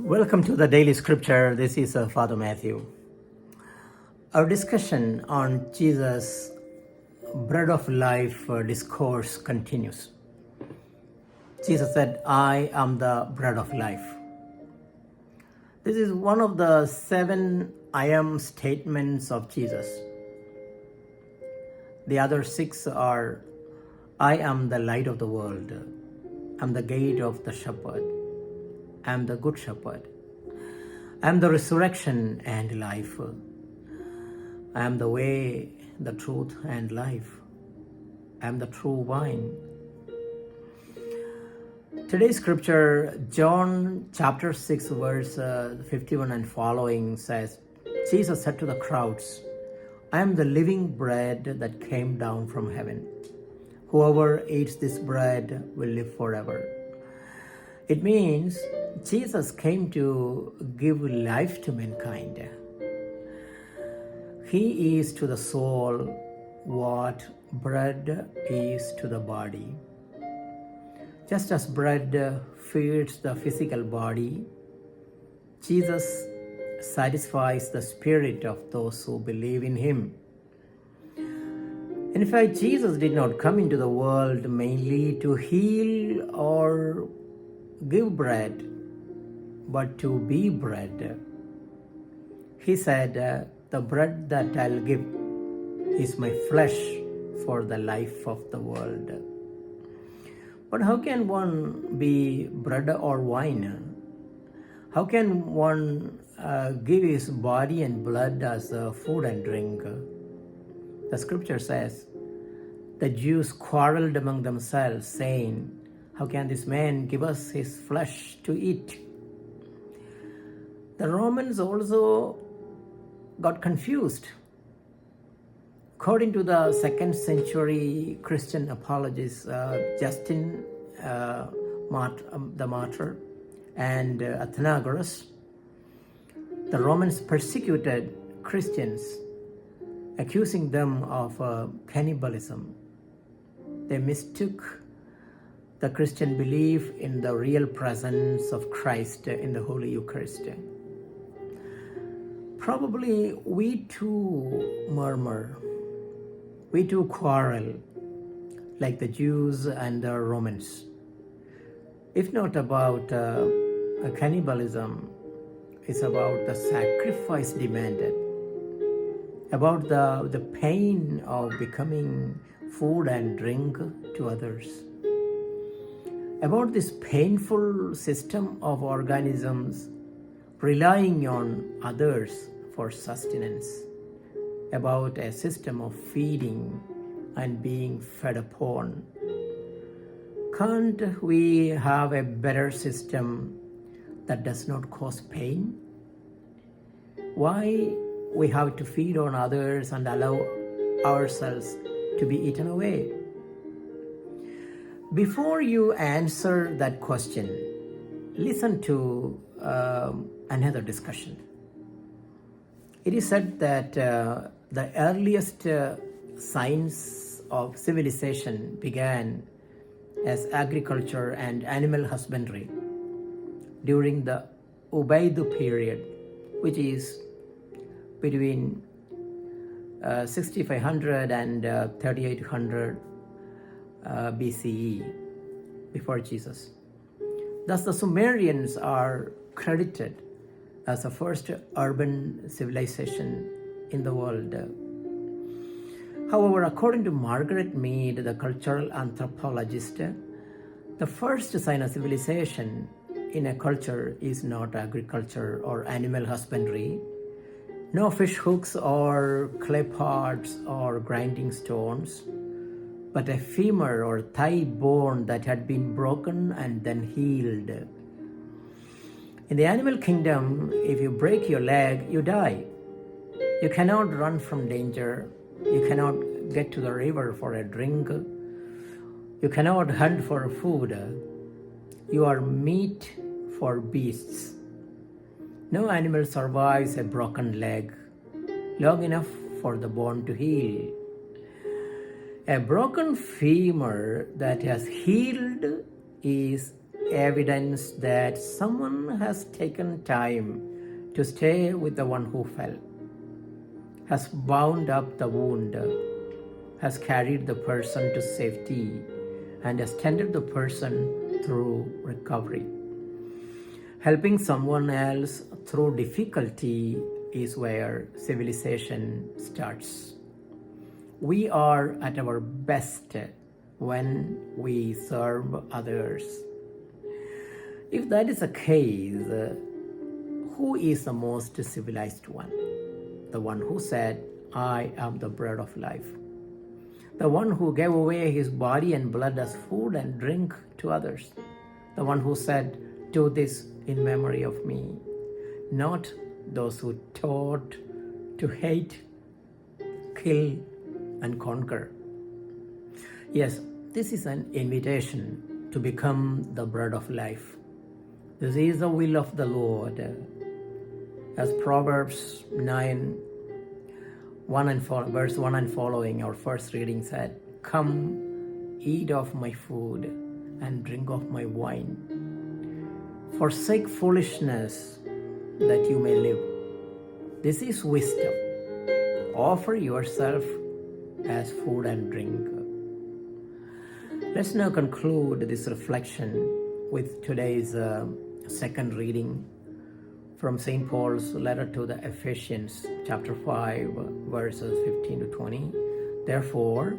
Welcome to the Daily Scripture. This is Father Matthew. Our discussion on Jesus' bread of life discourse continues. Jesus said, I am the bread of life. This is one of the 7 I am statements of Jesus. The other 6 are, I am the light of the world. I am the gate of the shepherd. I am the good shepherd. I am the resurrection and life. I am the way, the truth, and life. I am the true vine. Today's scripture, John chapter 6, verse 51 and following says, Jesus said to the crowds, I am the living bread that came down from heaven. Whoever eats this bread will live forever. It means Jesus came to give life to mankind. He is to the soul what bread is to the body. Just as bread feeds the physical body, Jesus satisfies the spirit of those who believe in him. In fact, Jesus did not come into the world mainly to heal or give bread, but to be bread. He said, the bread that I'll give is my flesh for the life of the world. But how can one be bread or wine? How can one give his body and blood as food and drink? The scripture says, the Jews quarreled among themselves, saying, how can this man give us his flesh to eat? The Romans also got confused. According to the 2nd century Christian apologist Justin the Martyr and Athenagoras, the Romans persecuted Christians, accusing them of cannibalism. They mistook the Christian belief in the real presence of Christ in the Holy Eucharist. Probably we too murmur, we too quarrel like the Jews and the Romans. If not about cannibalism, it's about the sacrifice demanded, about the pain of becoming food and drink to others, about this painful system of organisms relying on others for sustenance, about a system of feeding and being fed upon. Can't we have a better system that does not cause pain? Why we have to feed on others and allow ourselves to be eaten away? Before you answer that question, listen to another discussion. It is said that the earliest signs of civilization began as agriculture and animal husbandry during the Ubaidu period, which is between 6500 and 3800 BCE, before Jesus. Thus, the Sumerians are credited as the first urban civilization in the world. However, according to Margaret Mead, the cultural anthropologist, the first sign of civilization in a culture is not agriculture or animal husbandry, no fish hooks or clay pots or grinding stones, but a femur or thigh bone that had been broken and then healed. In the animal kingdom, if you break your leg, you die. You cannot run from danger. You cannot get to the river for a drink. You cannot hunt for food. You are meat for beasts. No animal survives a broken leg long enough for the bone to heal. A broken femur that has healed is evidence that someone has taken time to stay with the one who fell, has bound up the wound, has carried the person to safety, and has tended the person through recovery. Helping someone else through difficulty is where civilization starts. We are at our best when we serve others. If that is the case, who is the most civilized one? The one who said, "I am the bread of life." The one who gave away his body and blood as food and drink to others. The one who said, "Do this in memory of me." Not those who taught to hate, kill, and conquer. Yes, this is an invitation to become the bread of life. This is the will of the Lord. As Proverbs 9, verse 1 and following, our first reading said, "Come, eat of my food and drink of my wine. Forsake foolishness that you may live." This is wisdom. Offer yourself as food and drink. Let's now conclude this reflection with today's second reading from St. Paul's letter to the Ephesians, chapter 5, verses 15 to 20. Therefore,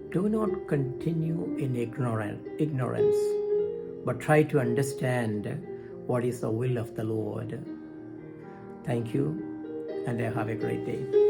do not continue in ignorance, but try to understand what is the will of the Lord. Thank you, and have a great day.